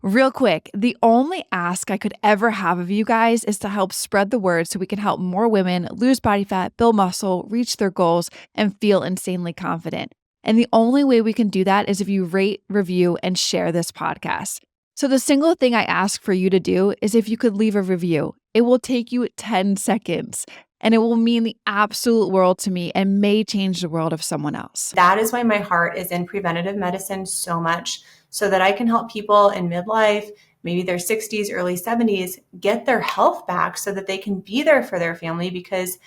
Real quick, the only ask I could ever have of you guys is to help spread the word so we can help more women lose body fat, build muscle, reach their goals, and feel insanely confident. And the only way we can do that is if you rate, review, and share this podcast. So the single thing I ask for you to do is if you could leave a review. It will take you 10 seconds and it will mean the absolute world to me and may change the world of someone else. That is why my heart is in preventative medicine so much, so that I can help people in midlife, maybe their 60s, early 70s, get their health back so that they can be there for their family. Because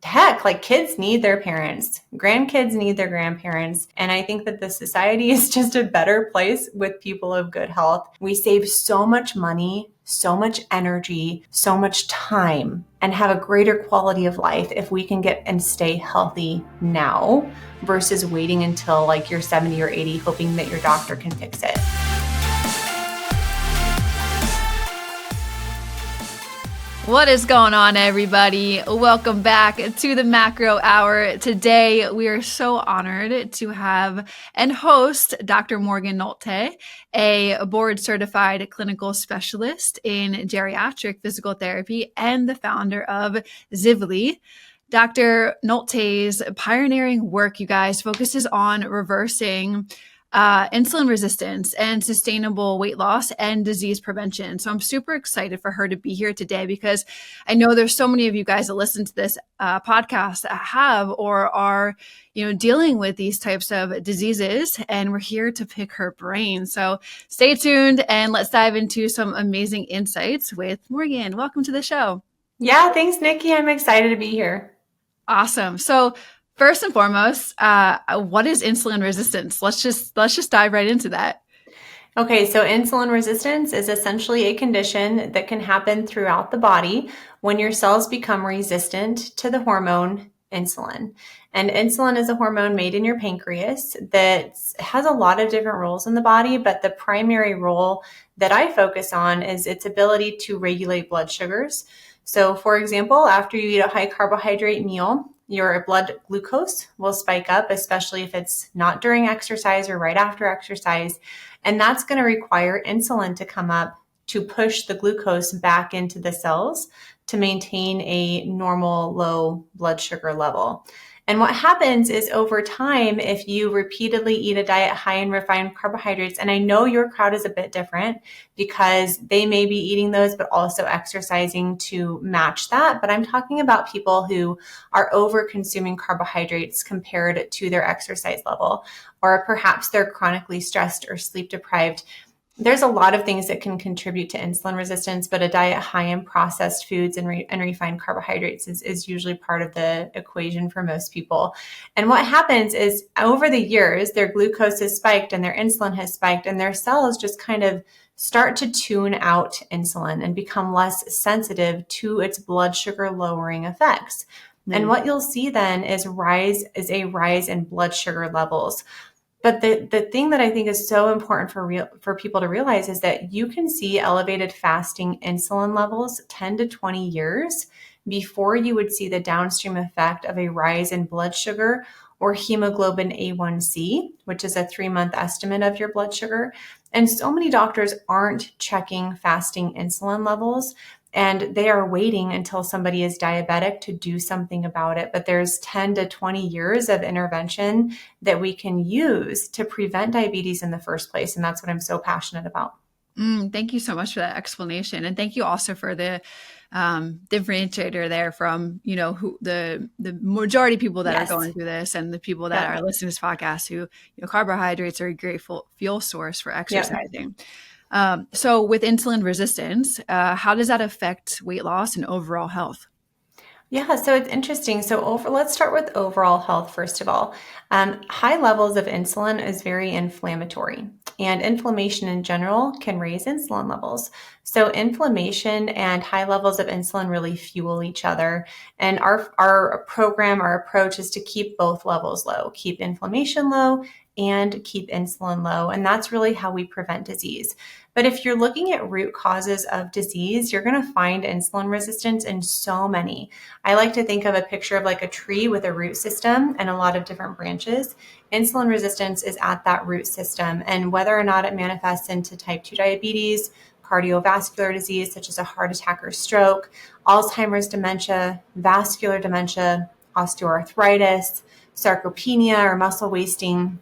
heck, like, kids need their parents, grandkids need their grandparents. And I think that the society is just a better place with people of good health. We save so much money, so much energy, so much time, and have a greater quality of life if we can get and stay healthy now versus waiting until like you're 70 or 80, hoping that your doctor can fix it. What is going on, everybody? Welcome back to the Macro Hour. Today, we are so honored to have and host Dr. Morgan Nolte, a board-certified clinical specialist in geriatric physical therapy and the founder of Zivli. Dr. Nolte's pioneering work, you guys, focuses on reversing insulin resistance and sustainable weight loss and disease prevention. So I'm super excited for her to be here today because I know there's so many of you guys that listen to this podcast that have or are, dealing with these types of diseases, and we're here to pick her brain. So stay tuned and let's dive into some amazing insights with Morgan. Welcome to the show. Yeah, thanks, Nikki. I'm excited to be here. Awesome. So first and foremost, what is insulin resistance? Let's just dive right into that. Okay, so insulin resistance is essentially a condition that can happen throughout the body when your cells become resistant to the hormone insulin. And insulin is a hormone made in your pancreas that has a lot of different roles in the body, but the primary role that I focus on is its ability to regulate blood sugars. So for example, after you eat a high carbohydrate meal, your blood glucose will spike up, especially if it's not during exercise or right after exercise. And that's going to require insulin to come up to push the glucose back into the cells to maintain a normal low blood sugar level. And what happens is over time, if you repeatedly eat a diet high in refined carbohydrates, and I know your crowd is a bit different because they may be eating those, but also exercising to match that. But I'm talking about people who are over consuming carbohydrates compared to their exercise level, or perhaps they're chronically stressed or sleep deprived. There's a lot of things that can contribute to insulin resistance, but a diet high in processed foods and refined carbohydrates is usually part of the equation for most people. And what happens is over the years, their glucose has spiked and their insulin has spiked, and their cells just kind of start to tune out insulin and become less sensitive to its blood sugar lowering effects. And what you'll see then is a rise in blood sugar levels. But the thing that I think is so important for people to realize is that you can see elevated fasting insulin levels 10 to 20 years before you would see the downstream effect of a rise in blood sugar or hemoglobin A1C, which is a 3-month estimate of your blood sugar. And so many doctors aren't checking fasting insulin levels, and they are waiting until somebody is diabetic to do something about it. But there's 10 to 20 years of intervention that we can use to prevent diabetes in the first place. And that's what I'm so passionate about. Thank you so much for that explanation. And thank you also for the differentiator there from, who the majority of people that are going through this and the people that are listening to this podcast who, carbohydrates are a great fuel source for exercising. So with insulin resistance, how does that affect weight loss and overall health? Yeah, so it's interesting. So let's start with overall health, first of all. High levels of insulin is very inflammatory, and inflammation in general can raise insulin levels. So inflammation and high levels of insulin really fuel each other. And our approach is to keep both levels low, keep inflammation low and keep insulin low. And that's really how we prevent disease. But if you're looking at root causes of disease, you're going to find insulin resistance in so many. I like to think of a picture of like a tree with a root system and a lot of different branches. Insulin resistance is at that root system, and whether or not it manifests into type 2 diabetes, cardiovascular disease such as a heart attack or stroke, Alzheimer's dementia, vascular dementia, osteoarthritis, sarcopenia or muscle wasting.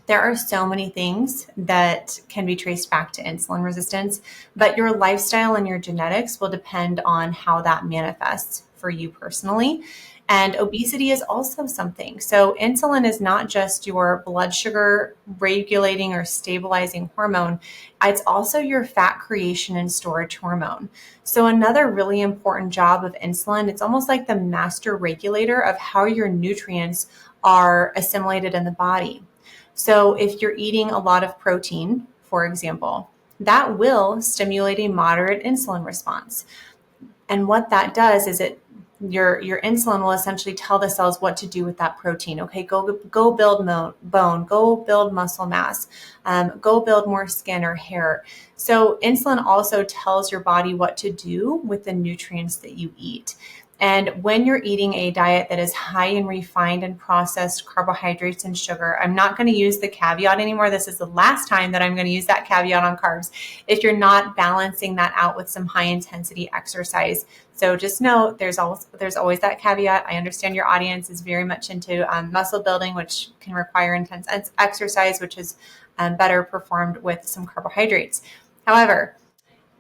There are so many things that can be traced back to insulin resistance, but your lifestyle and your genetics will depend on how that manifests for you personally. And obesity is also something. So insulin is not just your blood sugar regulating or stabilizing hormone. It's also your fat creation and storage hormone. So another really important job of insulin, it's almost like the master regulator of how your nutrients are assimilated in the body. So if you're eating a lot of protein, for example, that will stimulate a moderate insulin response. And what that does is your insulin will essentially tell the cells what to do with that protein. Okay, go build bone, go build muscle mass, go build more skin or hair. So insulin also tells your body what to do with the nutrients that you eat. And when you're eating a diet that is high in refined and processed carbohydrates and sugar, I'm not going to use the caveat anymore. This is the last time that I'm going to use that caveat on carbs. If you're not balancing that out with some high intensity exercise. So just know there's always that caveat. I understand your audience is very much into muscle building, which can require intense exercise, which is better performed with some carbohydrates. However,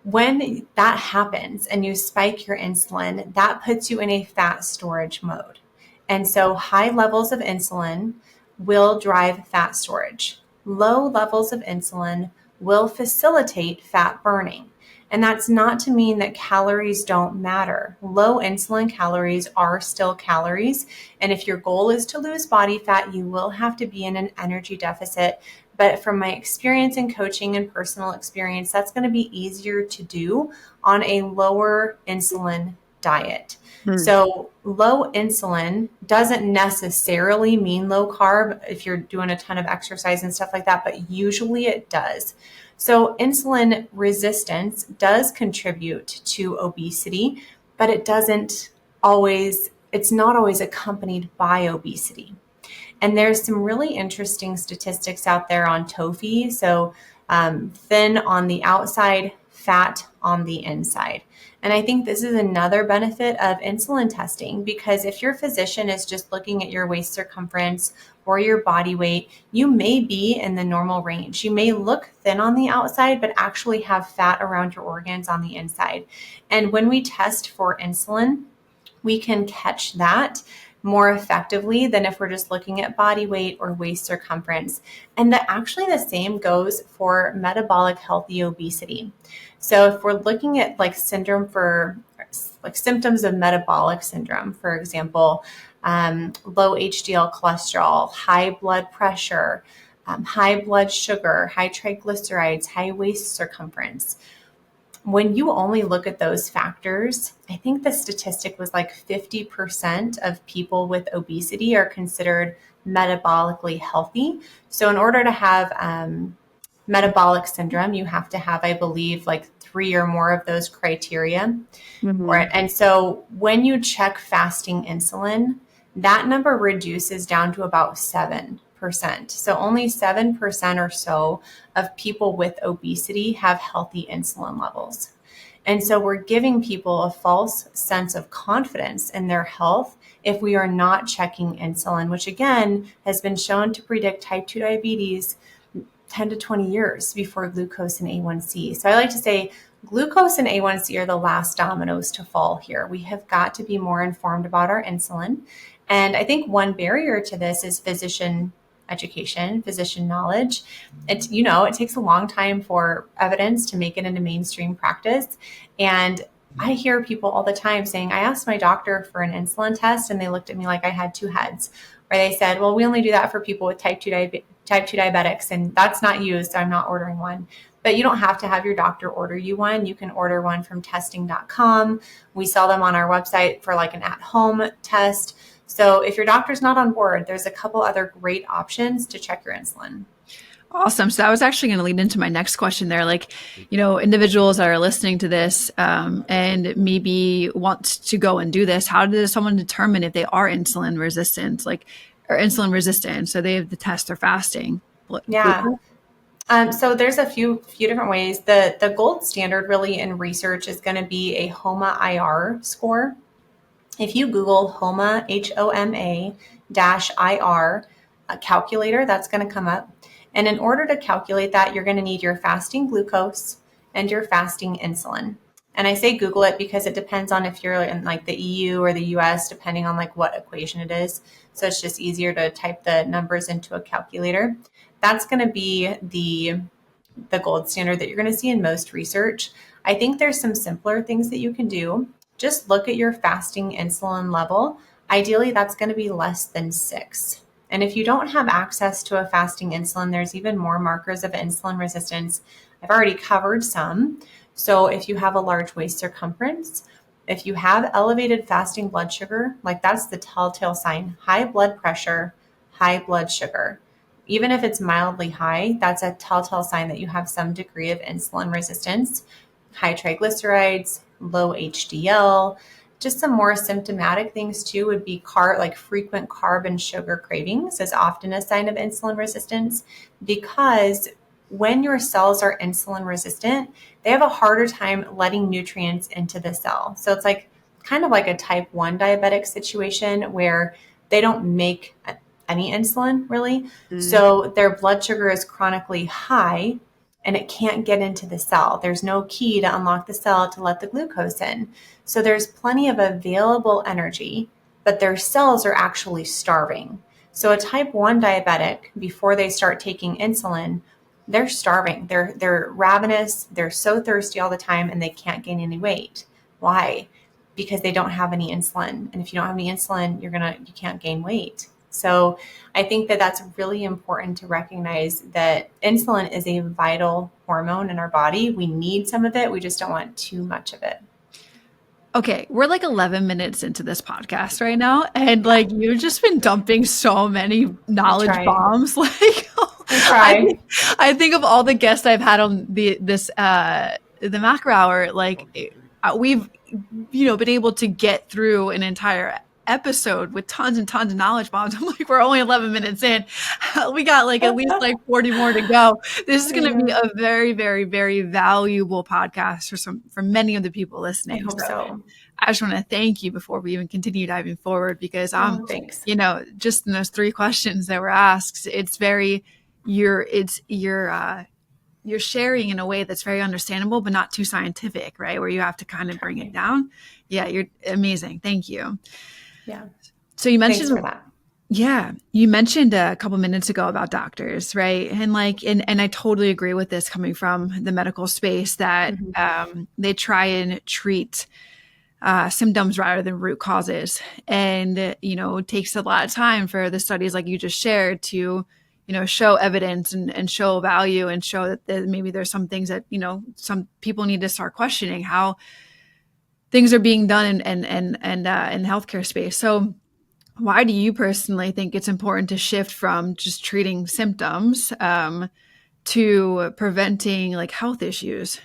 when that happens and you spike your insulin, that puts you in a fat storage mode. And so high levels of insulin will drive fat storage. Low levels of insulin will facilitate fat burning. And that's not to mean that calories don't matter. Low insulin calories are still calories. And if your goal is to lose body fat, you will have to be in an energy deficit. But from my experience in coaching and personal experience, that's going to be easier to do on a lower insulin diet. So low insulin doesn't necessarily mean low carb if you're doing a ton of exercise and stuff like that, but usually it does. So insulin resistance does contribute to obesity, but it's not always accompanied by obesity. And there's some really interesting statistics out there on TOFI. So thin on the outside, fat on the inside. And I think this is another benefit of insulin testing, because if your physician is just looking at your waist circumference or your body weight, you may be in the normal range. You may look thin on the outside, but actually have fat around your organs on the inside. And when we test for insulin, we can catch that more effectively than if we're just looking at body weight or waist circumference. And that actually the same goes for metabolic healthy obesity. So if we're looking at like symptoms of metabolic syndrome, for example, low HDL cholesterol, high blood pressure, high blood sugar, high triglycerides, high waist circumference. When you only look at those factors, I think the statistic was like 50% of people with obesity are considered metabolically healthy. So in order to have metabolic syndrome, you have to have, I believe, like 3 or more of those criteria. And so when you check fasting insulin, that number reduces down to about 7%. So only 7% or so of people with obesity have healthy insulin levels. And so we're giving people a false sense of confidence in their health if we are not checking insulin, which again has been shown to predict type 2 diabetes 10 to 20 years before glucose and A1C. So I like to say glucose and A1C are the last dominoes to fall here. We have got to be more informed about our insulin. And I think one barrier to this is physician education, physician knowledge. It takes a long time for evidence to make it into mainstream practice. And I hear people all the time saying, I asked my doctor for an insulin test and they looked at me like I had two heads. Or they said, well, we only do that for people with type 2 diabetics, and that's not used, so I'm not ordering one. But you don't have to have your doctor order you one. You can order one from testing.com. We sell them on our website for like an at-home test. So if your doctor's not on board, there's a couple other great options to check your insulin. Awesome. So that was actually going to lead into my next question there. Like, individuals that are listening to this and maybe want to go and do this, how does someone determine if they are insulin resistant, or insulin resistant? So they have to test their fasting. Yeah. So there's a few different ways. The gold standard really in research is going to be a HOMA-IR score. If you Google HOMA, HOMA -IR calculator, that's going to come up. And in order to calculate that, you're going to need your fasting glucose and your fasting insulin. And I say Google it because it depends on if you're in like the EU or the US, depending on like what equation it is. So it's just easier to type the numbers into a calculator. That's going to be the gold standard that you're going to see in most research. I think there's some simpler things that you can do. Just look at your fasting insulin level. Ideally, that's going to be less than 6. And if you don't have access to a fasting insulin, there's even more markers of insulin resistance. I've already covered some. So if you have a large waist circumference, if you have elevated fasting blood sugar, like that's the telltale sign, high blood pressure, high blood sugar. Even if it's mildly high, that's a telltale sign that you have some degree of insulin resistance. High triglycerides, low HDL. Just some more symptomatic things too would be frequent carb and sugar cravings is often a sign of insulin resistance, because when your cells are insulin resistant, they have a harder time letting nutrients into the cell. So it's like kind of like a type 1 diabetic situation where they don't make any insulin really. So their blood sugar is chronically high and it can't get into the cell. There's no key to unlock the cell to let the glucose in. So there's plenty of available energy, but their cells are actually starving. So a type 1 diabetic, before they start taking insulin, they're starving. They're ravenous. They're so thirsty all the time and they can't gain any weight. Why? Because they don't have any insulin. And if you don't have any insulin, you can't gain weight. So I think that that's really important to recognize that insulin is a vital hormone in our body. We need some of it. We just don't want too much of it. Okay, we're like 11 minutes into this podcast right now, and like you've just been dumping so many knowledge bombs. Like, I think of all the guests I've had on the macro hour. Like, we've been able to get through an entire episode with tons and tons of knowledge bombs. I'm like, we're only 11 minutes in. We got like at least like 40 more to go. This is going to be a very, very, very valuable podcast for many of the people listening. I hope so. I just want to thank you before we even continue diving forward, because thanks. Just in those 3 questions that were asked, it's very, you're sharing in a way that's very understandable, but not too scientific, right? Where you have to kind of bring it down. Yeah, you're amazing. Thank you. Yeah. So you mentioned, thanks for that. Yeah, you mentioned a couple minutes ago about doctors, right? And and I totally agree with this, coming from the medical space, that they try and treat symptoms rather than root causes. And, it takes a lot of time for the studies like you just shared to, show evidence and show value and show that maybe there's some things that, some people need to start questioning how things are being done in the healthcare space. So why do you personally think it's important to shift from just treating symptoms to preventing like health issues?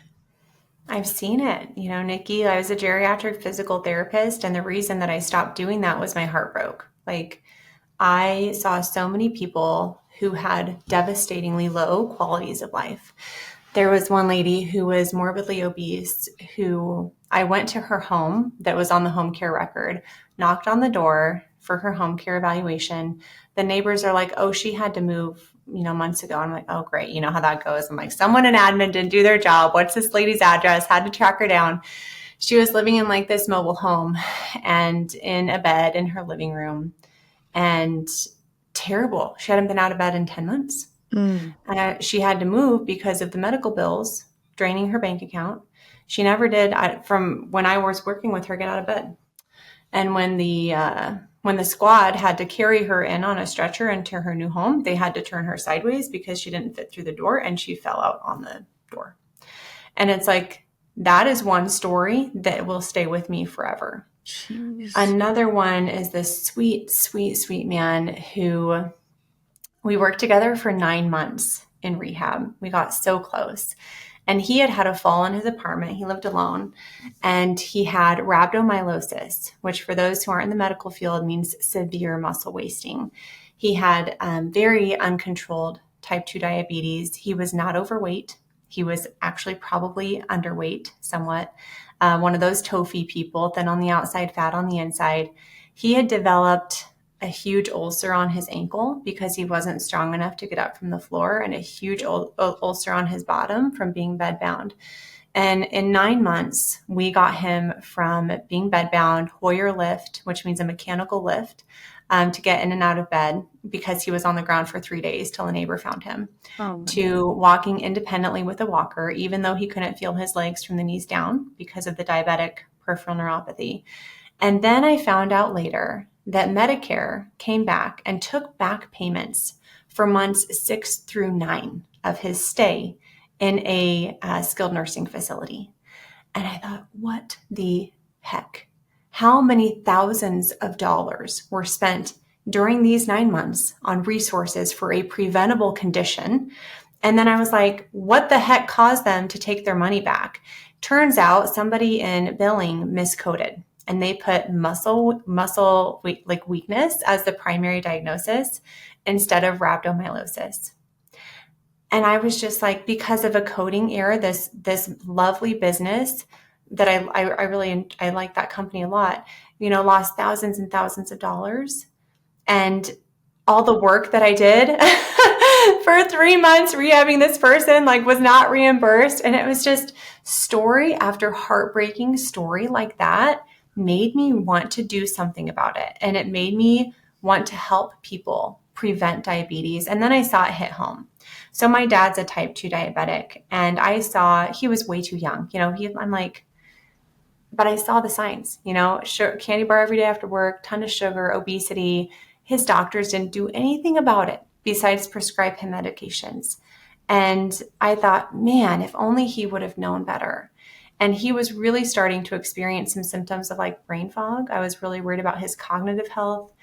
I've seen it. Nikki, I was a geriatric physical therapist, and the reason that I stopped doing that was my heart broke. Like, I saw so many people who had devastatingly low qualities of life. There was one lady who was morbidly obese, who I went to her home that was on the home care record, knocked on the door for her home care evaluation. The neighbors are like, oh, she had to move, months ago. I'm like, oh, great. You know how that goes. I'm like, someone in admin didn't do their job. What's this lady's address? Had to track her down. She was living in like this mobile home and in a bed in her living room, and terrible. She hadn't been out of bed in 10 months. She had to move because of the medical bills draining her bank account. She never did, from when I was working with her, get out of bed. And when the squad had to carry her in on a stretcher into her new home, they had to turn her sideways because she didn't fit through the door and she fell out on the door. And it's like, that is one story that will stay with me forever. Jeez. Another one is this sweet, sweet, sweet man who we worked together for 9 months. in rehab. We got so close. And he had had a fall in his apartment. He lived alone, and he had rhabdomyolysis, which for those who aren't in the medical field means severe muscle wasting. He had very uncontrolled type 2 diabetes. He was not overweight. He was actually probably underweight somewhat. One of those TOFI people, thin on the outside, fat on the inside. He had developed a huge ulcer on his ankle because he wasn't strong enough to get up from the floor, and a huge ulcer on his bottom from being bedbound. And in 9 months, we got him from being bedbound, Hoyer lift, which means a mechanical lift, to get in and out of bed because he was on the ground for 3 days till a neighbor found him, to walking independently with a walker, even though he couldn't feel his legs from the knees down because of the diabetic peripheral neuropathy. And then I found out later that Medicare came back and took back payments for months 6 through 9 of his stay in a skilled nursing facility. And I thought, what the heck? How many thousands of dollars were spent during these 9 months on resources for a preventable condition? And then I was like, what the heck caused them to take their money back? Turns out somebody in billing miscoded, and they put muscle weakness as the primary diagnosis instead of rhabdomyolysis. And I was just like, because of a coding error, this lovely business that I like that company a lot, lost thousands and thousands of dollars. And all the work that I did for 3 months rehabbing this person was not reimbursed. And it was just story after heartbreaking story like that made me want to do something about it. And it made me want to help people prevent diabetes. And then I saw it hit home. So my dad's a type 2 diabetic, and I saw he was way too young. But I saw the signs, candy bar every day after work, ton of sugar, obesity. His doctors didn't do anything about it besides prescribe him medications. And I thought, man, if only he would have known better. And he was really starting to experience some symptoms of brain fog. I was really worried about his cognitive health.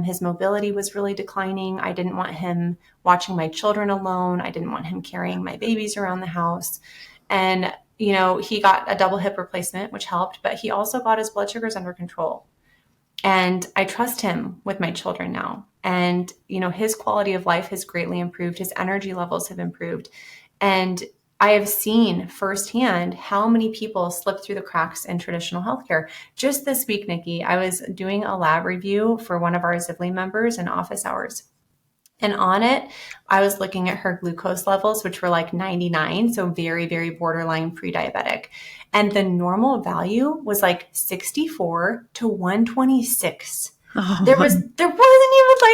His mobility was really declining. I didn't want him watching my children alone. I didn't want him carrying my babies around the house. And, he got a double hip replacement, which helped, but he also got his blood sugars under control. And I trust him with my children now. And, his quality of life has greatly improved. His energy levels have improved. And I have seen firsthand how many people slip through the cracks in traditional healthcare. Just this week, Nikki, I was doing a lab review for one of our Zivley members in office hours. And on it, I was looking at her glucose levels, which were 99, so very, very borderline pre-diabetic. And the normal value was 64 to 126. Oh. There wasn't even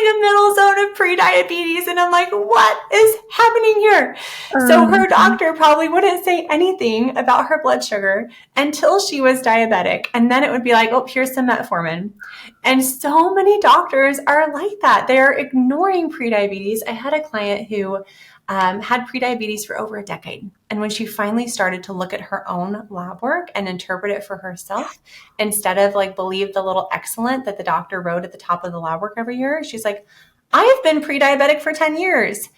a middle zone of pre-diabetes. And I'm like, what is happening here? So her doctor probably wouldn't say anything about her blood sugar until she was diabetic. And then it would be oh, here's some metformin. And so many doctors are like that. They're ignoring pre-diabetes. I had a client who had prediabetes for over a decade. And when she finally started to look at her own lab work and interpret it for herself, instead of believe the little excellent that the doctor wrote at the top of the lab work every year, she's like, I have been pre-diabetic for 10 years.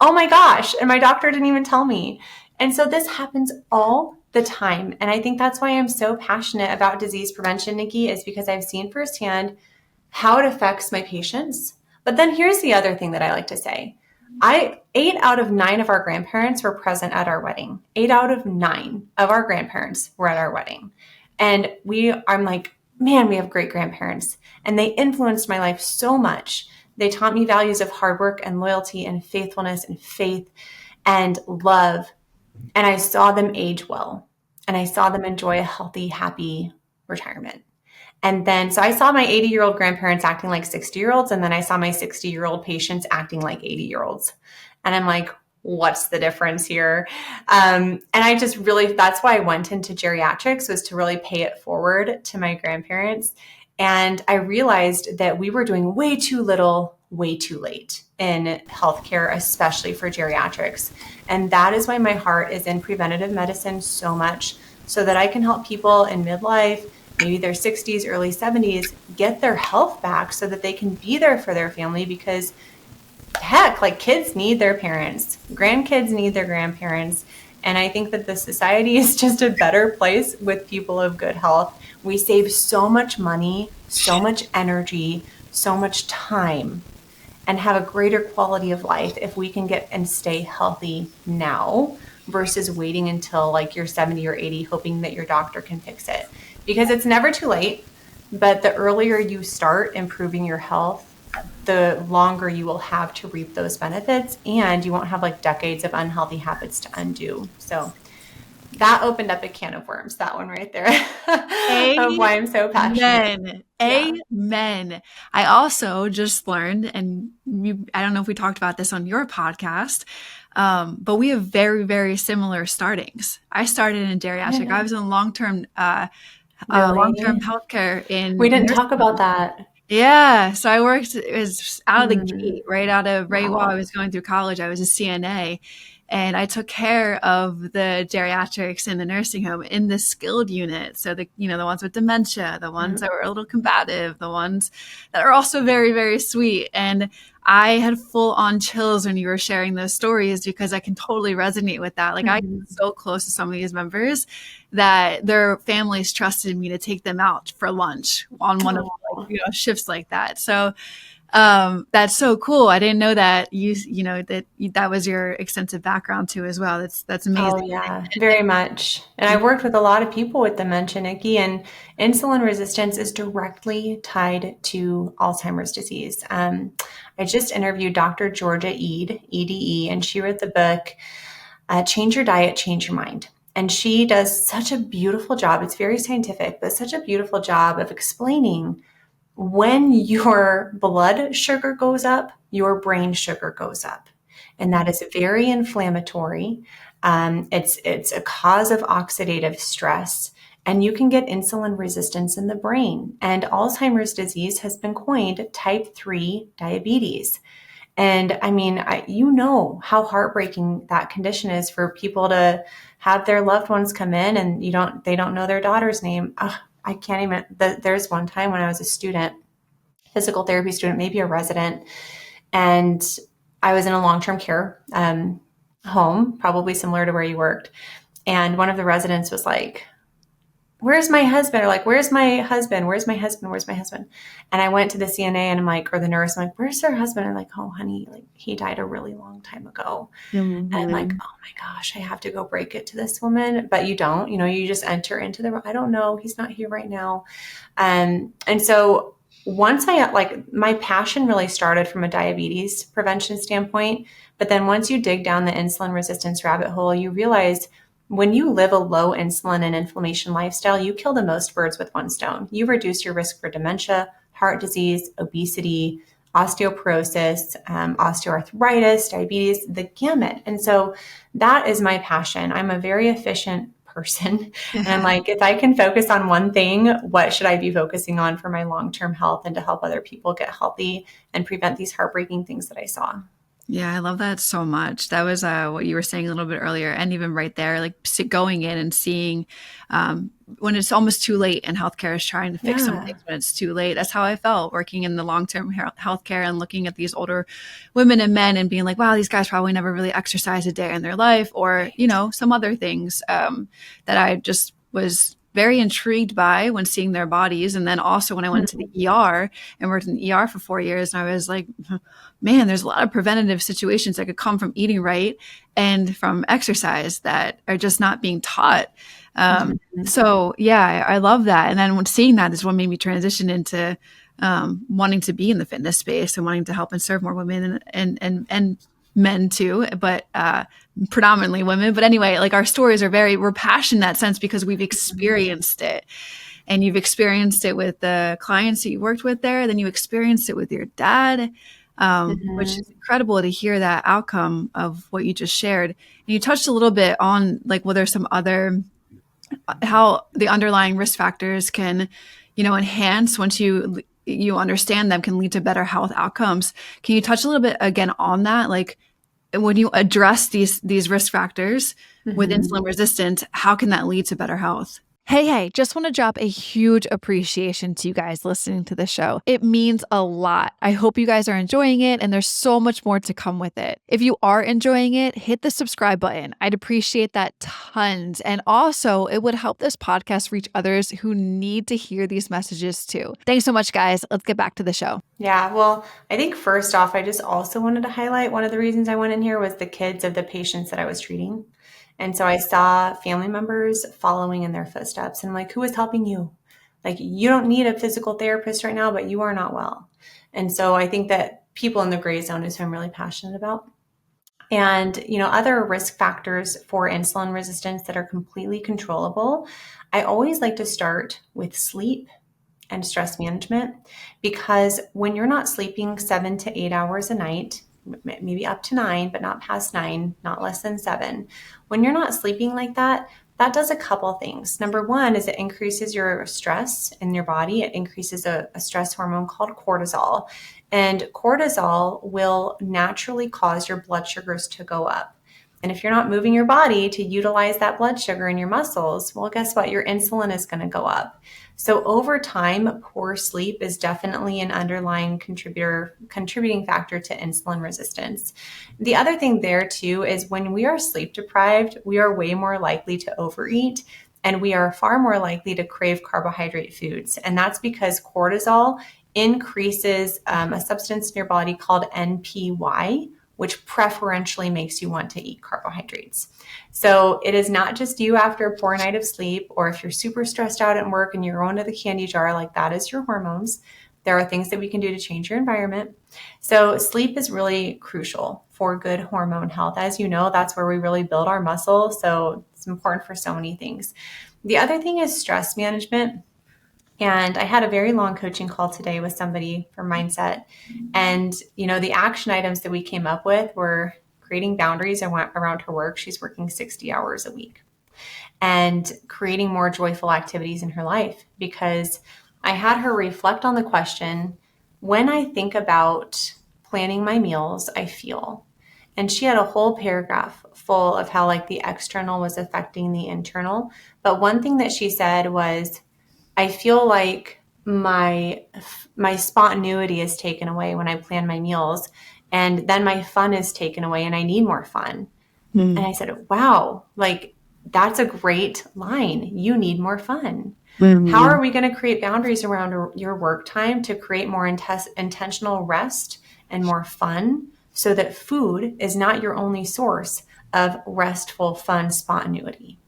Oh my gosh. And my doctor didn't even tell me. And so this happens all the time. And I think that's why I'm so passionate about disease prevention, Nikki, is because I've seen firsthand how it affects my patients. But then here's the other thing that I like to say. 8 out of 9 of our grandparents were present at our wedding. 8 out of 9 of our grandparents were at our wedding. And I'm like, man, we have great grandparents. And they influenced my life so much. They taught me values of hard work and loyalty and faithfulness and faith and love. And I saw them age well. And I saw them enjoy a healthy, happy retirement. And then, so I saw my 80-year-old grandparents acting like 60-year-olds. And then I saw my 60-year-old patients acting like 80-year-olds. And I'm like, what's the difference here? And I just really, that's why I went into geriatrics, was to really pay it forward to my grandparents. And I realized that we were doing way too little, way too late in healthcare, especially for geriatrics. And that is why my heart is in preventative medicine so much, so that I can help people in midlife, maybe their 60s, early 70s, get their health back so that they can be there for their family. Because heck, like kids need their parents, grandkids need their grandparents. And I think that the society is just a better place with people of good health. We save so much money, so much energy, so much time, and have a greater quality of life if we can get and stay healthy now versus waiting until like you're 70 or 80, hoping that your doctor can fix it. Because it's never too late, but the earlier you start improving your health, the longer you will have to reap those benefits, and you won't have like decades of unhealthy habits to undo. So that opened up a can of worms, that one right there, of why I'm so passionate. Yeah. Amen. I also just learned, and I don't know if we talked about this on your podcast, but we have very, very similar startings. I started in geriatric. I was in long-term Really? healthcare We in didn't talk nursing about home. that. Yeah, so I worked as out of the Mm. gate, right while I Wow. was going through college, I was a CNA, and I took care of the geriatrics in the nursing home in the skilled unit. So the ones with dementia, the ones Mm. that were a little combative, the ones that are also very, very sweet. And I had full on chills when you were sharing those stories because I can totally resonate with that. Like I get Mhm. so close to some of these members that their families trusted me to take them out for lunch on one of Oh. shifts like that. So that's so cool. I didn't know that that was your extensive background too as well. That's Oh, amazing. yeah, very much. And I've worked with a lot of people with dementia, Nikki, and insulin resistance is directly tied to Alzheimer's disease. I just interviewed Dr. Georgia Ede, EDE, and she wrote the book, Change Your Diet, Change Your Mind. And she does such a beautiful job. It's very scientific, but such a beautiful job of explaining when your blood sugar goes up, your brain sugar goes up. And that is very inflammatory. It's a cause of oxidative stress, and you can get insulin resistance in the brain. And Alzheimer's disease has been coined type 3 diabetes. And I mean, you know how heartbreaking that condition is for people to have their loved ones come in and they don't know their daughter's name. Ugh, I can't even. There's one time when I was a student, physical therapy student, maybe a resident, and I was in a long-term care home, probably similar to where you worked. And one of the residents was like, "Where's my husband?" Or like, "Where's my husband? Where's my husband? Where's my husband?" And I went to the CNA and I'm like, or the nurse, I'm like, "Where's her husband?" I'm like, "Oh, honey, like he died a really long time ago." And I'm like, Mhm. "Oh my gosh, I have to go break it to this woman." But you don't, you just enter into I don't know, he's not here right now. And so once like my passion really started from a diabetes prevention standpoint, but then once you dig down the insulin resistance rabbit hole, you realize when you live a low insulin and inflammation lifestyle, you kill the most birds with one stone. You reduce your risk for dementia, heart disease, obesity, osteoporosis, osteoarthritis, diabetes, the gamut. And so that is my passion. I'm a very efficient person. And I'm like, if I can focus on one thing, what should I be focusing on for my long-term health and to help other people get healthy and prevent these heartbreaking things that I saw? Yeah, I love that so much. That was what you were saying a little bit earlier, and even right there, like going in and seeing when it's almost too late and healthcare is trying to fix some Yeah. things when it's too late. That's how I felt working in the long-term healthcare and looking at these older women and men and being like, wow, these guys probably never really exercised a day in their life, or some other things that I just was very intrigued by when seeing their bodies. And then also when I went to the Mhm. ER and worked in the ER for 4 years, and I was like, man, there's a lot of preventative situations that could come from eating right and from exercise that are just not being taught. Mhm. So yeah, I love that. And then when seeing that is what made me transition into wanting to be in the fitness space and wanting to help and serve more women and men too, but predominantly women. But anyway, like our stories we're passionate in that sense because we've experienced it. And you've experienced it with the clients that you worked with there, then you experienced it with your dad, which Mhm. is incredible to hear that outcome of what you just shared. And you touched a little bit on like whether some other how the underlying risk factors can, enhance once you understand them can lead to better health outcomes. Can you touch a little bit again on that? Like when you address these risk factors with Mhm. insulin resistance, how can that lead to better health? Hey, just want to drop a huge appreciation to you guys listening to the show. It means a lot. I hope you guys are enjoying it, and there's so much more to come with it. If you are enjoying it, hit the subscribe button. I'd appreciate that tons. And also, it would help this podcast reach others who need to hear these messages too. Thanks so much, guys. Let's get back to the show. Yeah, well, I think first off, I just also wanted to highlight one of the reasons I went in here was the kids of the patients that I was treating. And so I saw family members following in their footsteps. And I'm like, who is helping you? Like, you don't need a physical therapist right now, but you are not well. And so I think that people in the gray zone is who I'm really passionate about. And, other risk factors for insulin resistance that are completely controllable, I always like to start with sleep and stress management, because when you're not sleeping 7 to 8 hours a night, maybe up to 9, but not past 9, not less than 7, when you're not sleeping like that, that does a couple things. Number one is it increases your stress in your body. It increases a stress hormone called cortisol. And cortisol will naturally cause your blood sugars to go up. And if you're not moving your body to utilize that blood sugar in your muscles, well, guess what? Your insulin is going to go up. So over time, poor sleep is definitely an underlying contributing factor to insulin resistance. The other thing there too is when we are sleep deprived, we are way more likely to overeat, and we are far more likely to crave carbohydrate foods. And that's because cortisol increases a substance in your body called NPY, which preferentially makes you want to eat carbohydrates. So it is not just you after a poor night of sleep, or if you're super stressed out at work and you're going to the candy jar, like that is your hormones. There are things that we can do to change your environment. So sleep is really crucial for good hormone health. As you know, that's where we really build our muscle. So it's important for so many things. The other thing is stress management. And I had a very long coaching call today with somebody for mindset. And, the action items that we came up with were creating boundaries around her work. She's working 60 hours a week, and creating more joyful activities in her life, because I had her reflect on the question, when I think about planning my meals, I feel. And she had a whole paragraph full of how the external was affecting the internal. But one thing that she said was, I feel like my spontaneity is taken away when I plan my meals, and then my fun is taken away and I need more fun. And I said, wow, that's a great line. You need more fun. How are we going to create boundaries around your work time to create more intentional rest and more fun, so that food is not your only source of restful, fun spontaneity?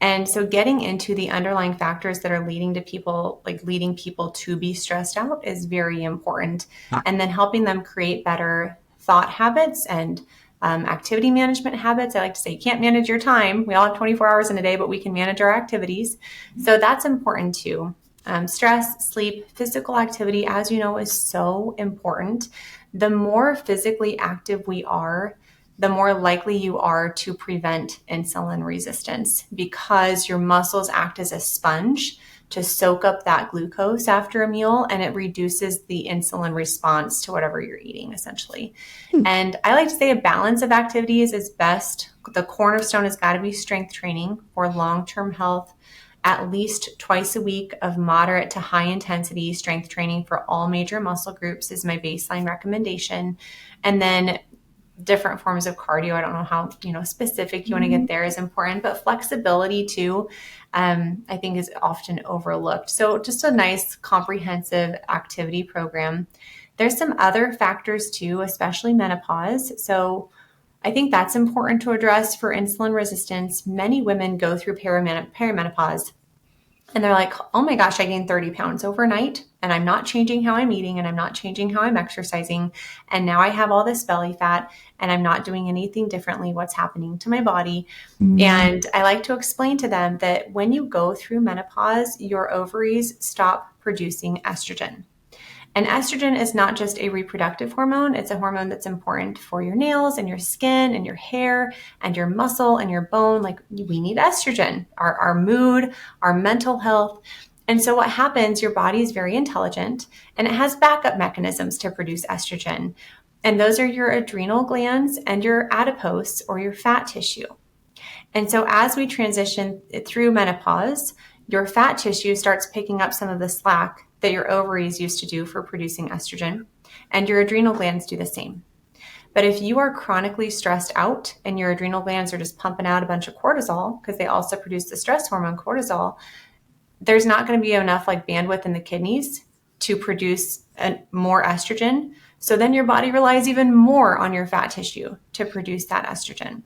And so getting into the underlying factors that are leading people to be stressed out is very important. And then helping them create better thought habits and activity management habits. I like to say you can't manage your time. We all have 24 hours in a day, but we can manage our activities. So that's important too. Stress, sleep, physical activity, as you know, is so important. The more physically active we are, the more likely you are to prevent insulin resistance, because your muscles act as a sponge to soak up that glucose after a meal, and it reduces the insulin response to whatever you're eating, essentially. And I like to say a balance of activities is best. The cornerstone has got to be strength training for long-term health. At least twice a week of moderate to high intensity strength training for all major muscle groups is my baseline recommendation. And then different forms of cardio. I don't know how, specific you want to get there, is important, but flexibility too, I think is often overlooked. So just a nice comprehensive activity program. There's some other factors too, especially menopause. So I think that's important to address for insulin resistance. Many women go through perimenopause, and they're like, oh my gosh, I gained 30 pounds overnight, and I'm not changing how I'm eating, and I'm not changing how I'm exercising. And now I have all this belly fat, and I'm not doing anything differently. What's happening to my body? And I like to explain to them that when you go through menopause, your ovaries stop producing estrogen. And estrogen is not just a reproductive hormone. It's a hormone that's important for your nails and your skin and your hair and your muscle and your bone. We need estrogen, our mood, our mental health. And so what happens, your body is very intelligent, and it has backup mechanisms to produce estrogen. And those are your adrenal glands and your adipose, or your fat tissue. And so as we transition through menopause, your fat tissue starts picking up some of the slack that your ovaries used to do for producing estrogen, and your adrenal glands do the same. But if you are chronically stressed out and your adrenal glands are just pumping out a bunch of cortisol, because they also produce the stress hormone cortisol, there's not going to be enough like bandwidth in the kidneys to produce more estrogen. So then your body relies even more on your fat tissue to produce that estrogen.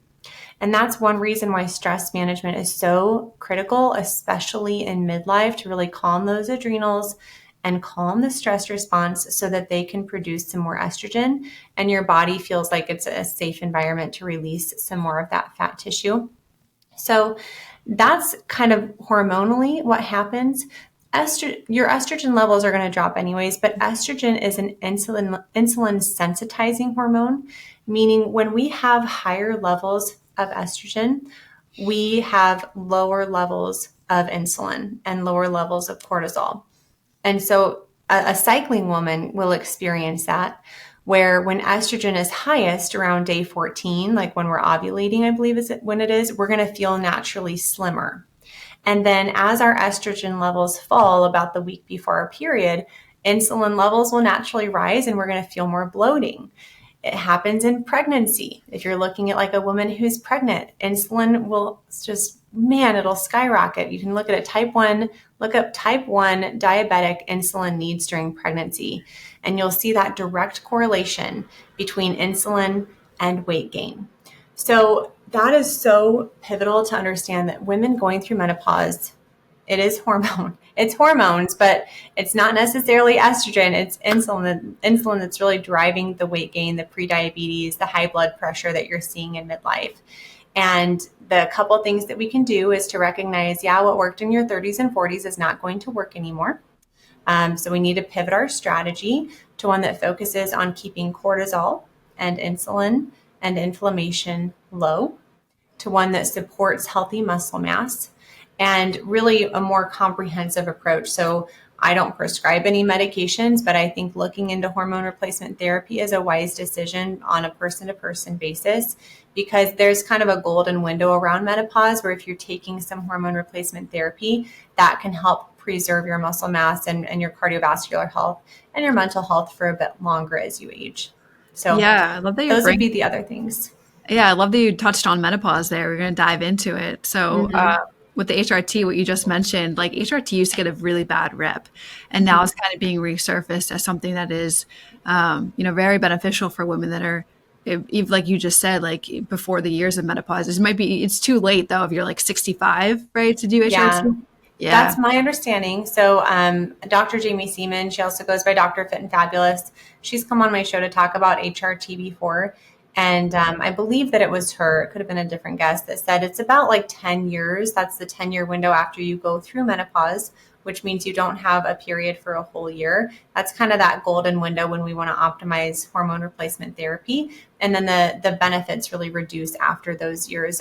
And that's one reason why stress management is so critical, especially in midlife, to really calm those adrenals and calm the stress response so that they can produce some more estrogen and your body feels like it's a safe environment to release some more of that fat tissue. So that's kind of hormonally what happens. Your estrogen levels are going to drop anyways, but estrogen is an insulin sensitizing hormone, meaning when we have higher levels of estrogen, we have lower levels of insulin and lower levels of cortisol. And so a cycling woman will experience that, where when estrogen is highest around day 14, like when we're ovulating, I believe is when it is, we're going to feel naturally slimmer. And then as our estrogen levels fall about the week before our period, insulin levels will naturally rise and we're going to feel more bloating. It happens in pregnancy. If you're looking at like a woman who's pregnant, insulin will just, it'll skyrocket. You can look at look up type 1 diabetic insulin needs during pregnancy, and you'll see that direct correlation between insulin and weight gain. So that is so pivotal to understand that women going through menopause, it is hormone. It's hormones, but it's not necessarily estrogen. It's insulin that's really driving the weight gain, the prediabetes, the high blood pressure that you're seeing in midlife. And the couple things that we can do is to recognize, what worked in your 30s and 40s is not going to work anymore. So we need to pivot our strategy to one that focuses on keeping cortisol and insulin and inflammation low, to one that supports healthy muscle mass, and really a more comprehensive approach. So I don't prescribe any medications, but I think looking into hormone replacement therapy is a wise decision on a person-to-person basis, because there's kind of a golden window around menopause where if you're taking some hormone replacement therapy, that can help preserve your muscle mass and your cardiovascular health and your mental health for a bit longer as you age. So I love that those would be the other things. Yeah, I love that you touched on menopause there. We're going to dive into it. So, with the HRT, what you just mentioned, like HRT used to get a really bad rep, and now it's kind of being resurfaced as something that is, very beneficial for women that are, like you just said, like before the years of menopause. It's too late though if you're like 65, right, to do HRT. Yeah. That's my understanding. So Dr. Jamie Seaman, she also goes by Dr. Fit and Fabulous. She's come on my show to talk about HRT before. And I believe that it was her, it could have been a different guest, that said it's about like 10 years. That's the 10-year window after you go through menopause, which means you don't have a period for a whole year. That's kind of that golden window when we want to optimize hormone replacement therapy. And then the benefits really reduce after those years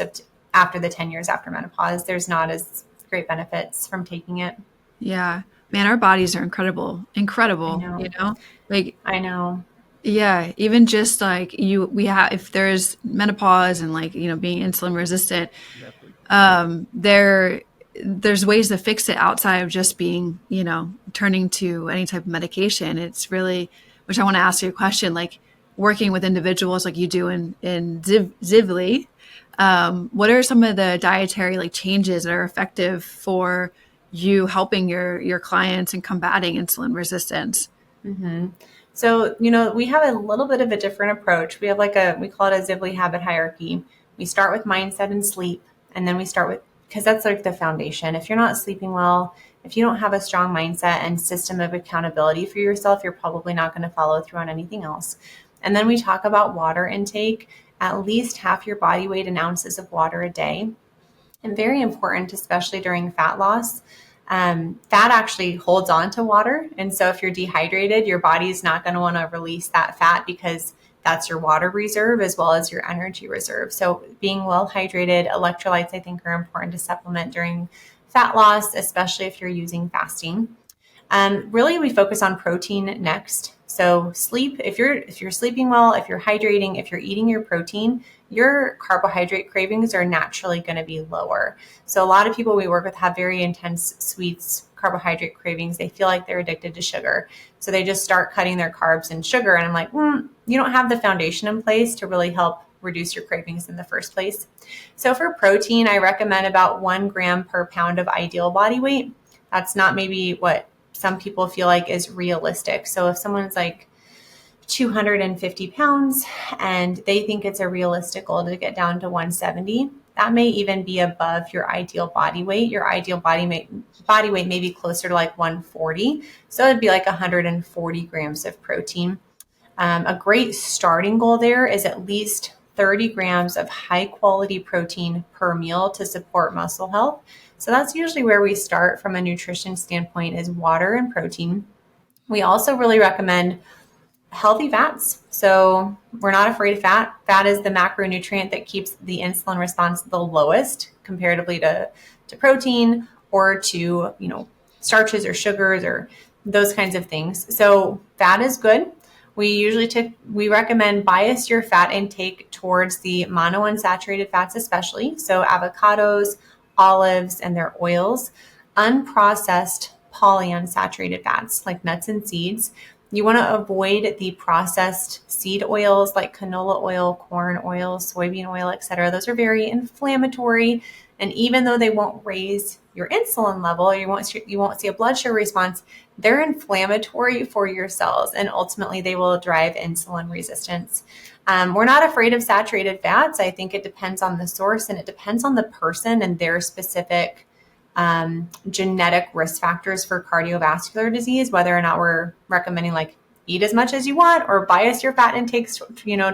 after the 10 years after menopause. There's not as great benefits from taking it. Yeah. Man, our bodies are incredible. I know. Yeah, even just like if there's menopause and like, being insulin resistant, there's ways to fix it outside of just being, turning to any type of medication. It's really, which I want to ask you a question, like working with individuals like you do in Zivli, what are some of the dietary like changes that are effective for you helping your clients and combating insulin resistance? Mm-hmm. So, we have a little bit of a different approach. We have we call it a Zivli habit hierarchy. We start with mindset and sleep, and then we start with, because that's like the foundation. If you're not sleeping well, if you don't have a strong mindset and system of accountability for yourself, you're probably not going to follow through on anything else. And then we talk about water intake, at least half your body weight in ounces of water a day. And very important, especially during fat loss. Fat actually holds on to water. And so if you're dehydrated, your body is not going to want to release that fat because that's your water reserve as well as your energy reserve. So being well hydrated, electrolytes, I think, are important to supplement during fat loss, especially if you're using fasting. Really, we focus on protein next. So sleep, if you're sleeping well, if you're hydrating, if you're eating your protein, your carbohydrate cravings are naturally going to be lower. So a lot of people we work with have very intense sweets, carbohydrate cravings. They feel like they're addicted to sugar. So they just start cutting their carbs and sugar. And I'm like, you don't have the foundation in place to really help reduce your cravings in the first place. So for protein, I recommend about 1 gram per pound of ideal body weight. That's not maybe what some people feel like is realistic. So if someone's like 250 pounds and they think it's a realistic goal to get down to 170, that may even be above your ideal body weight. Your ideal body weight may be closer to like 140. So it'd be like 140 grams of protein. A great starting goal there is at least 30 grams of high quality protein per meal to support muscle health. So that's usually where we start from a nutrition standpoint, is water and protein. We also really recommend healthy fats. So we're not afraid of fat. Fat is the macronutrient that keeps the insulin response the lowest comparatively to protein or to, starches or sugars or those kinds of things. So fat is good. We recommend bias your fat intake towards the monounsaturated fats, especially. So avocados, olives, and their oils. Unprocessed polyunsaturated fats like nuts and seeds. You want to avoid the processed seed oils like canola oil, corn oil, soybean oil, etc. Those are very inflammatory. And even though they won't raise your insulin level, you won't see a blood sugar response, they're inflammatory for your cells, and ultimately they will drive insulin resistance. We're not afraid of saturated fats. I think it depends on the source and it depends on the person and their specific genetic risk factors for cardiovascular disease, whether or not we're recommending like eat as much as you want or bias your fat intakes,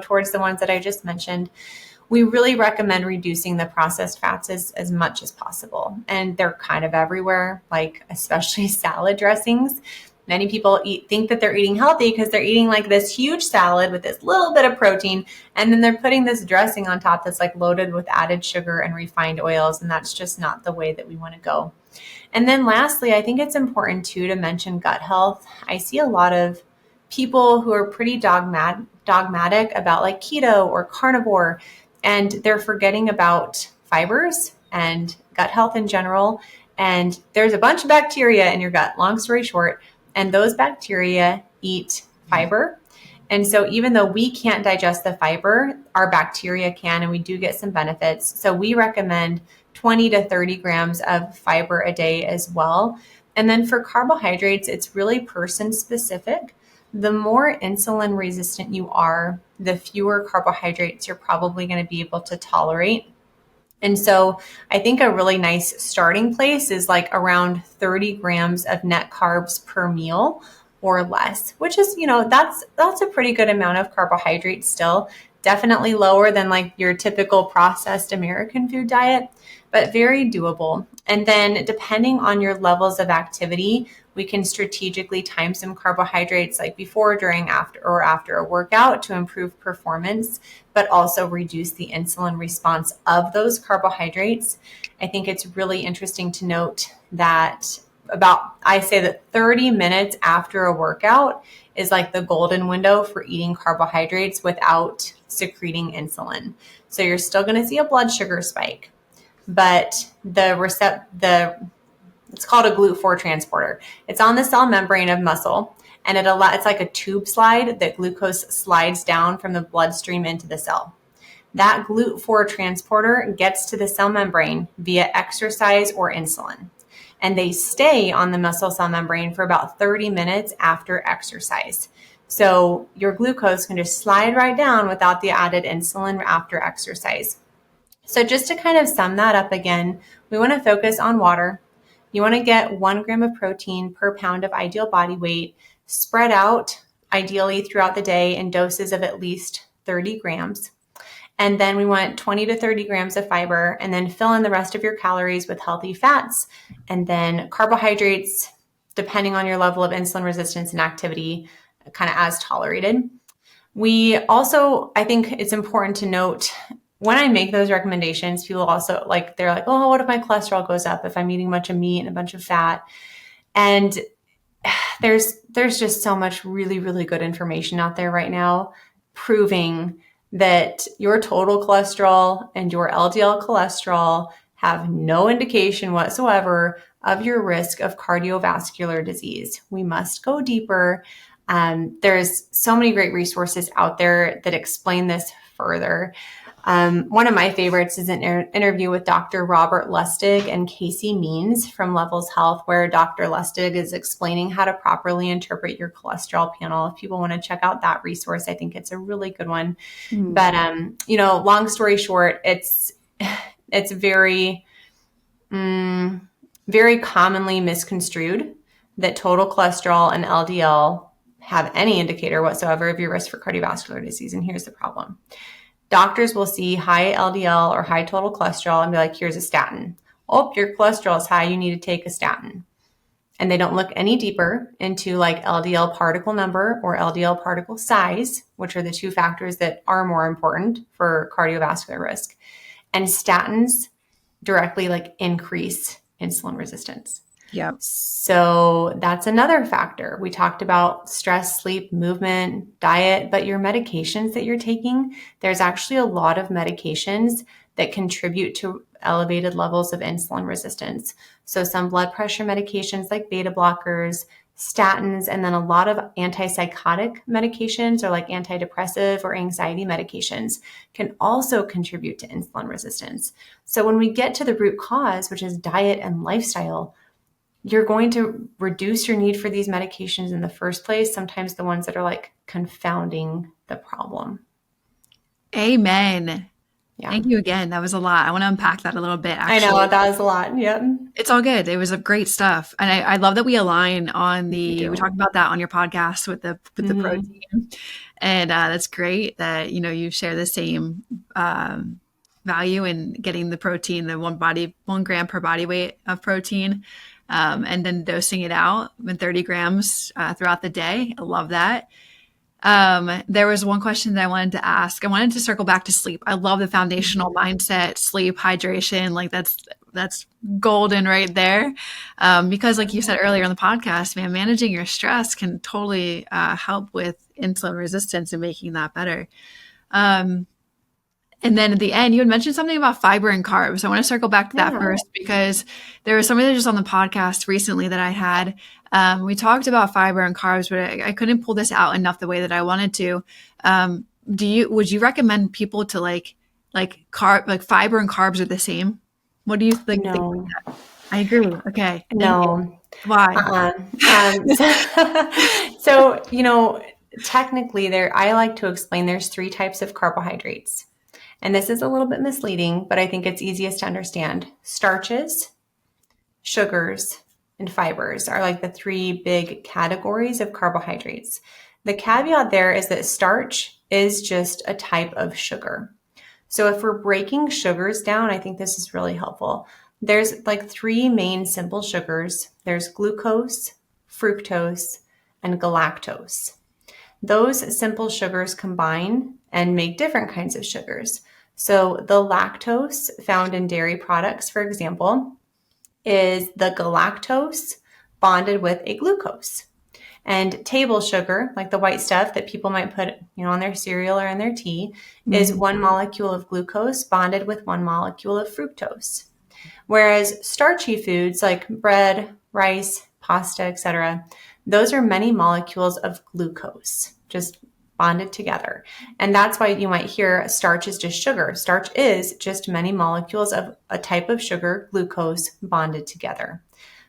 towards the ones that I just mentioned. We really recommend reducing the processed fats as much as possible. And they're kind of everywhere, like especially salad dressings. Many people think that they're eating healthy because they're eating like this huge salad with this little bit of protein, and then they're putting this dressing on top that's like loaded with added sugar and refined oils, and that's just not the way that we want to go. And then lastly, I think it's important too to mention gut health. I see a lot of people who are pretty dogmatic about like keto or carnivore, and they're forgetting about fibers and gut health in general. And there's a bunch of bacteria in your gut, long story short, and those bacteria eat fiber. And so even though we can't digest the fiber, our bacteria can, and we do get some benefits. So we recommend 20 to 30 grams of fiber a day as well. And then for carbohydrates, it's really person specific. The more insulin resistant you are, the fewer carbohydrates you're probably going to be able to tolerate. And so I think a really nice starting place is like around 30 grams of net carbs per meal or less, which is, that's a pretty good amount of carbohydrates still. Definitely lower than like your typical processed American food diet, but very doable. And then depending on your levels of activity, we can strategically time some carbohydrates like before, during, after a workout to improve performance, but also reduce the insulin response of those carbohydrates. I think it's really interesting to note that I say that 30 minutes after a workout is like the golden window for eating carbohydrates without secreting insulin. So you're still going to see a blood sugar spike, but it's called a GLUT4 transporter. It's on the cell membrane of muscle, and it's like a tube slide that glucose slides down from the bloodstream into the cell. That GLUT4 transporter gets to the cell membrane via exercise or insulin, and they stay on the muscle cell membrane for about 30 minutes after exercise. So your glucose can just slide right down without the added insulin after exercise. So just to kind of sum that up again, we want to focus on water. You want to get 1 gram of protein per pound of ideal body weight, spread out ideally throughout the day in doses of at least 30 grams. And then we want 20 to 30 grams of fiber, and then fill in the rest of your calories with healthy fats. And then carbohydrates, depending on your level of insulin resistance and activity, kind of as tolerated. We also, I think it's important to note, when I make those recommendations, people also they're like, oh, what if my cholesterol goes up if I'm eating a bunch of meat and a bunch of fat? And there's just so much really, really good information out there right now proving that your total cholesterol and your LDL cholesterol have no indication whatsoever of your risk of cardiovascular disease. We must go deeper. There's so many great resources out there that explain this further. One of my favorites is an interview with Dr. Robert Lustig and Casey Means from Levels Health, where Dr. Lustig is explaining how to properly interpret your cholesterol panel. If people want to check out that resource, I think it's a really good one. But, long story short, it's very, very commonly misconstrued that total cholesterol and LDL have any indicator whatsoever of your risk for cardiovascular disease. And here's the problem. Doctors will see high LDL or high total cholesterol and be like, here's a statin. Oh, your cholesterol is high. You need to take a statin. And they don't look any deeper into like LDL particle number or LDL particle size, which are the two factors that are more important for cardiovascular risk. And statins directly like increase insulin resistance. Yep. So that's another factor. We talked about stress, sleep, movement, diet, but your medications that you're taking, there's actually a lot of medications that contribute to elevated levels of insulin resistance. So some blood pressure medications like beta blockers, statins, and then a lot of antipsychotic medications or like antidepressive or anxiety medications can also contribute to insulin resistance. So when we get to the root cause, which is diet and lifestyle, you're going to reduce your need for these medications in the first place, sometimes the ones that are like confounding the problem. Amen. Yeah. Thank you again. That was a lot. I want to unpack that a little bit, actually. I know, that was a lot. Yep. It's all good. It was a great stuff. And I love that we align on we talked about that on your podcast with the protein. And that's great that, you share the same value in getting the protein, the 1 gram per body weight of protein. And then dosing it out in 30 grams throughout the day. I love that. There was one question that I wanted to ask. I wanted to circle back to sleep. I love the foundational mindset, sleep, hydration. Like that's golden right there. Because like you said earlier on the podcast, man, managing your stress can totally help with insulin resistance and making that better. And then at the end, you had mentioned something about fiber and carbs. I want to circle back to that first, because there was somebody that just on the podcast recently that I had. We talked about fiber and carbs, but I couldn't pull this out enough the way that I wanted to. Would you recommend people to like fiber and carbs are the same? What do you think? No. I agree. Okay. No. Why? So, technically I like to explain there's 3 types of carbohydrates. And this is a little bit misleading, but I think it's easiest to understand. Starches, sugars, and fibers are like the 3 big categories of carbohydrates. The caveat there is that starch is just a type of sugar. So if we're breaking sugars down, I think this is really helpful. There's like 3 main simple sugars. There's glucose, fructose, and galactose. Those simple sugars combine and make different kinds of sugars. So the lactose found in dairy products, for example, is the galactose bonded with a glucose. And table sugar, like the white stuff that people might put, on their cereal or in their tea, is 1 molecule of glucose bonded with 1 molecule of fructose. Whereas starchy foods like bread, rice, pasta, etc., those are many molecules of glucose, just bonded together. And that's why you might hear starch is just sugar. Starch is just many molecules of a type of sugar, glucose, bonded together.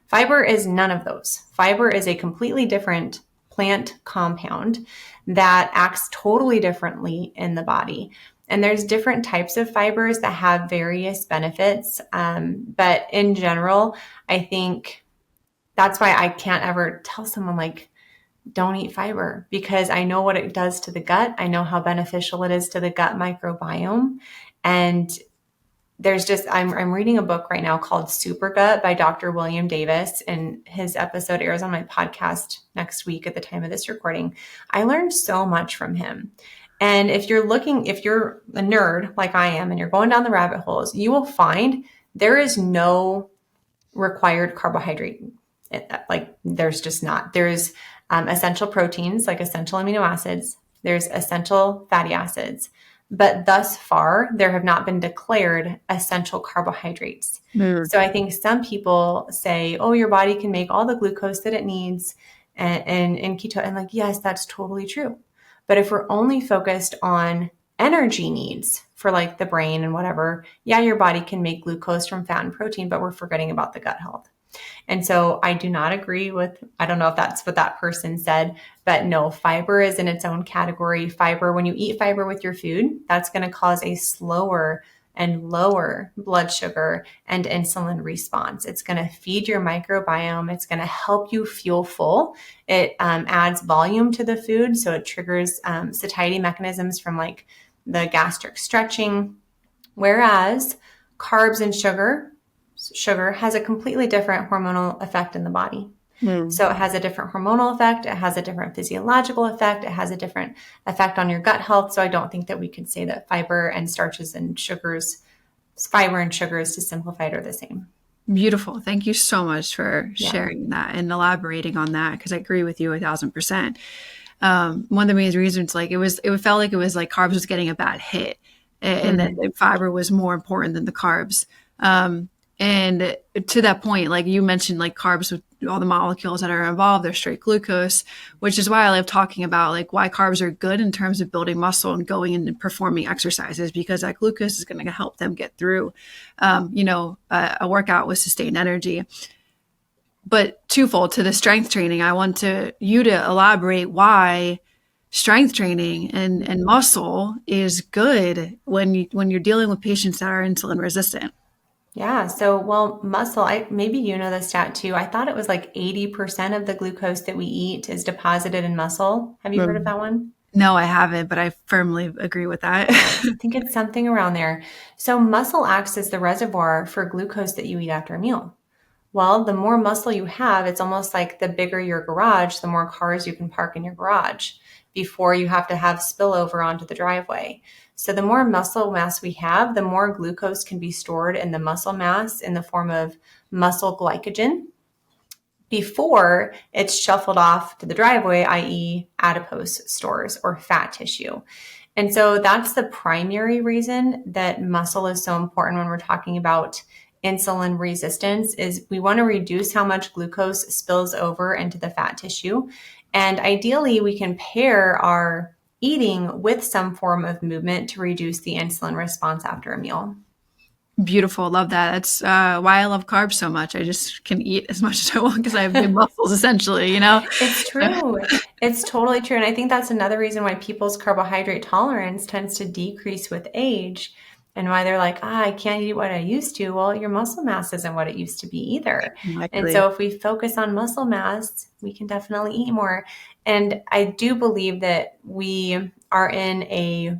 Fiber is none of those. Fiber is a completely different plant compound that acts totally differently in the body. And there's different types of fibers that have various benefits. But in general, I think that's why I can't ever tell someone like, don't eat fiber, because I know what it does to the gut. I know how beneficial it is to the gut microbiome. And I'm reading a book right now called Super Gut by Dr. William Davis, and his episode airs on my podcast next week at the time of this recording. I learned so much from him. And if you're a nerd like I am and you're going down the rabbit holes, you will find there is no required carbohydrate Like there's just not. There's essential proteins, like essential amino acids. There's essential fatty acids. But thus far, there have not been declared essential carbohydrates. So I think some people say, oh, your body can make all the glucose that it needs and keto. And like, yes, that's totally true. But if we're only focused on energy needs for like the brain and whatever, yeah, your body can make glucose from fat and protein, but we're forgetting about the gut health. And so I do not agree with, I don't know if that's what that person said, but no, fiber is in its own category. Fiber, when you eat fiber with your food, that's going to cause a slower and lower blood sugar and insulin response. It's going to feed your microbiome. It's going to help you feel full. It adds volume to the food. So it triggers satiety mechanisms from like the gastric stretching. Whereas carbs and sugar has a completely different hormonal effect in the body. So it has a different hormonal effect. It has a different physiological effect. It has a different effect on your gut health. So I don't think that we could say that fiber and starches and sugars, fiber and sugars to simplify it, are the same. Beautiful. Thank you so much for sharing that and elaborating on that, because I agree with you 1,000%. One of the main reasons, like it felt like it was like carbs was getting a bad hit, and that the fiber was more important than the carbs. And to that point, like you mentioned, like carbs with all the molecules that are involved, they're straight glucose, which is why I love talking about like why carbs are good in terms of building muscle and going and performing exercises, because that glucose is going to help them get through, a workout with sustained energy. But twofold to the strength training, I want you to elaborate why strength training and muscle is good when you're dealing with patients that are insulin resistant. Yeah. So, well, muscle, maybe you know the stat too. I thought it was like 80% of the glucose that we eat is deposited in muscle. Have you heard of that one? No, I haven't, but I firmly agree with that. I think it's something around there. So muscle acts as the reservoir for glucose that you eat after a meal. Well, the more muscle you have, it's almost like the bigger your garage, the more cars you can park in your garage before you have to have spillover onto the driveway. So the more muscle mass we have, the more glucose can be stored in the muscle mass in the form of muscle glycogen before it's shuffled off to the driveway, i.e. adipose stores or fat tissue. And so that's the primary reason that muscle is so important when we're talking about insulin resistance, is we want to reduce how much glucose spills over into the fat tissue. And ideally, we can pair our eating with some form of movement to reduce the insulin response after a meal. Beautiful. Love that. That's why I love carbs so much. I just can eat as much as I want because I have big muscles, essentially, It's true. It's totally true. And I think that's another reason why people's carbohydrate tolerance tends to decrease with age, and why they're like, I can't eat what I used to. Well, your muscle mass isn't what it used to be either. Exactly. And so if we focus on muscle mass, we can definitely eat more. And I do believe that we are in a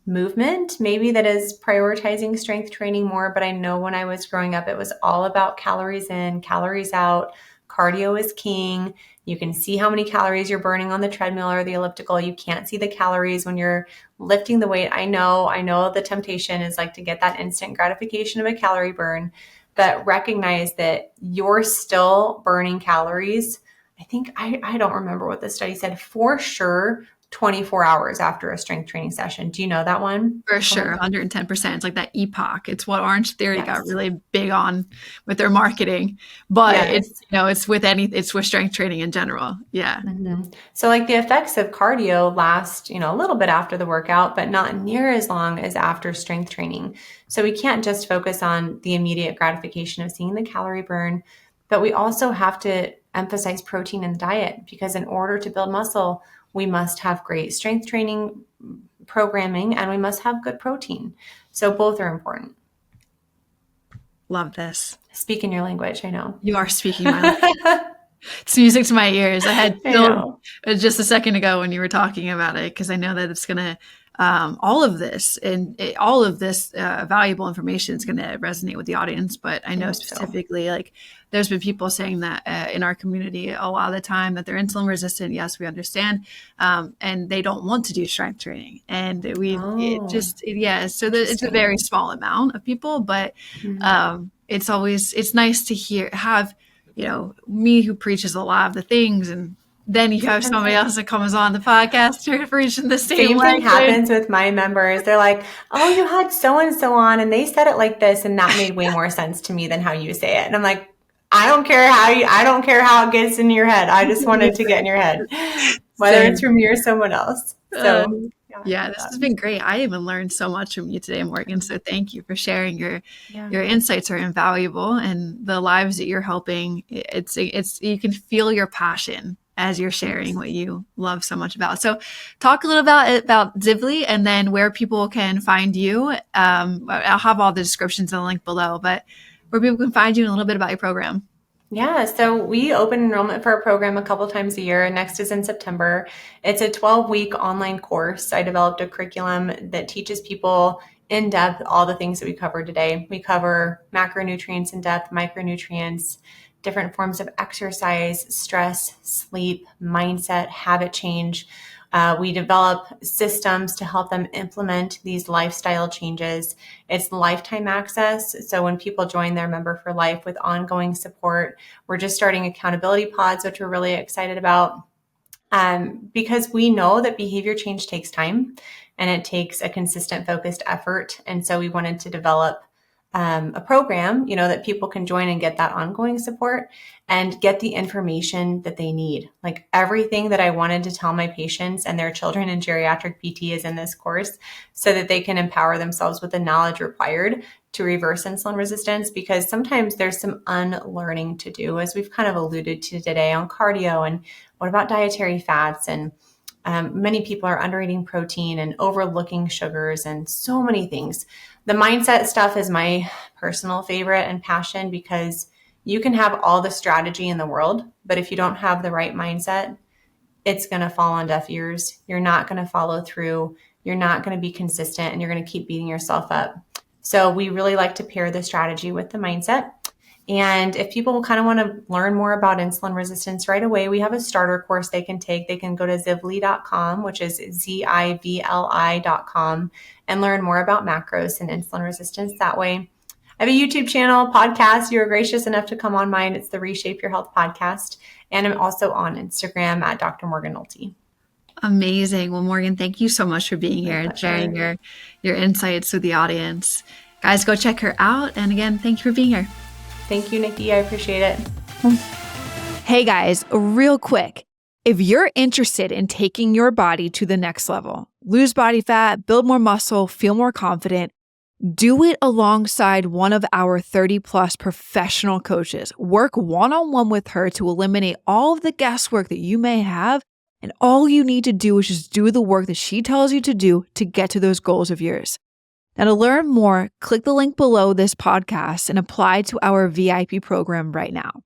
movement maybe that is prioritizing strength training more. But I know when I was growing up, it was all about calories in, calories out. Cardio is king. You can see how many calories you're burning on the treadmill or the elliptical. You can't see the calories when you're lifting the weight. I know the temptation is like to get that instant gratification of a calorie burn, but recognize that you're still burning calories. I think, I don't remember what the study said, for sure, 24 hours after a strength training session. Do you know that one? For sure, 110%. It's like that epoch. It's what Orange Theory got Yes. really big on with their marketing. But Yes. it's with strength training in general. Yeah. Mm-hmm. So like the effects of cardio last, a little bit after the workout, but not near as long as after strength training. So we can't just focus on the immediate gratification of seeing the calorie burn, but we also have to emphasize protein in the diet, because in order to build muscle, we must have great strength training programming and we must have good protein. So both are important. Love this. Speaking your language, I know. You are speaking my language. It's music to my ears. I had just a second ago when you were talking about it, because I know that it's going to, all of this valuable information is going to resonate with the audience. But I know specifically, like, there's been people saying that in our community a lot of the time that they're insulin resistant. Yes, we understand. And they don't want to do strength training. And so it's a very small amount of people, but it's nice to have me who preaches a lot of the things, and then you have somebody else that comes on the podcast to preaching the same thing language. happens with my members. They're like, oh, you had so-and-so on and they said it like this, and that made way more sense to me than how you say it. And I'm like, I don't care how it gets in your head. I just want it to get in your head, whether it's from me or someone else. So yeah, this has been great. I even learned so much from you today, Morgan. So thank you for sharing. Your insights are invaluable, and the lives that you're helping, it's you can feel your passion as you're sharing what you love so much about. So talk a little about Zivly, and then where people can find you. I'll have all the descriptions in the link below, but where people can find you and a little bit about your program. Yeah, so we open enrollment for our program a couple times a year. Next is in September. It's a 12-week online course. I developed a curriculum that teaches people in depth all the things that we covered today. We cover macronutrients in depth, micronutrients, different forms of exercise, stress, sleep, mindset, habit change. We develop systems to help them implement these lifestyle changes. It's lifetime access. So when people join, they're member for life with ongoing support. We're just starting accountability pods, which we're really excited about, because we know that behavior change takes time and it takes a consistent, focused effort. And so we wanted to develop a program, that people can join and get that ongoing support and get the information that they need. Like everything that I wanted to tell my patients and their children in geriatric PT is in this course, so that they can empower themselves with the knowledge required to reverse insulin resistance, because sometimes there's some unlearning to do, as we've kind of alluded to today on cardio, and what about dietary fats, and many people are under eating protein and overlooking sugars and so many things. The mindset stuff is my personal favorite and passion, because you can have all the strategy in the world, but if you don't have the right mindset, it's going to fall on deaf ears. You're not going to follow through. You're not going to be consistent, and you're going to keep beating yourself up. So we really like to pair the strategy with the mindset. And if people kind of want to learn more about insulin resistance right away, we have a starter course they can take. They can go to zivly.com, which is zivli.com, and learn more about macros and insulin resistance that way. I have a YouTube channel, podcast. You were gracious enough to come on mine. It's the Reshape Your Health podcast. And I'm also on Instagram at Dr. Morgan Nolte. Amazing. Well, Morgan, thank you so much for being here and sharing your insights with the audience. Guys, go check her out. And again, thank you for being here. Thank you, Nikki. I appreciate it. Hey guys, real quick. If you're interested in taking your body to the next level, lose body fat, build more muscle, feel more confident, do it alongside one of our 30+ professional coaches. Work one-on-one with her to eliminate all of the guesswork that you may have. And all you need to do is just do the work that she tells you to do to get to those goals of yours. Now, to learn more, click the link below this podcast and apply to our VIP program right now.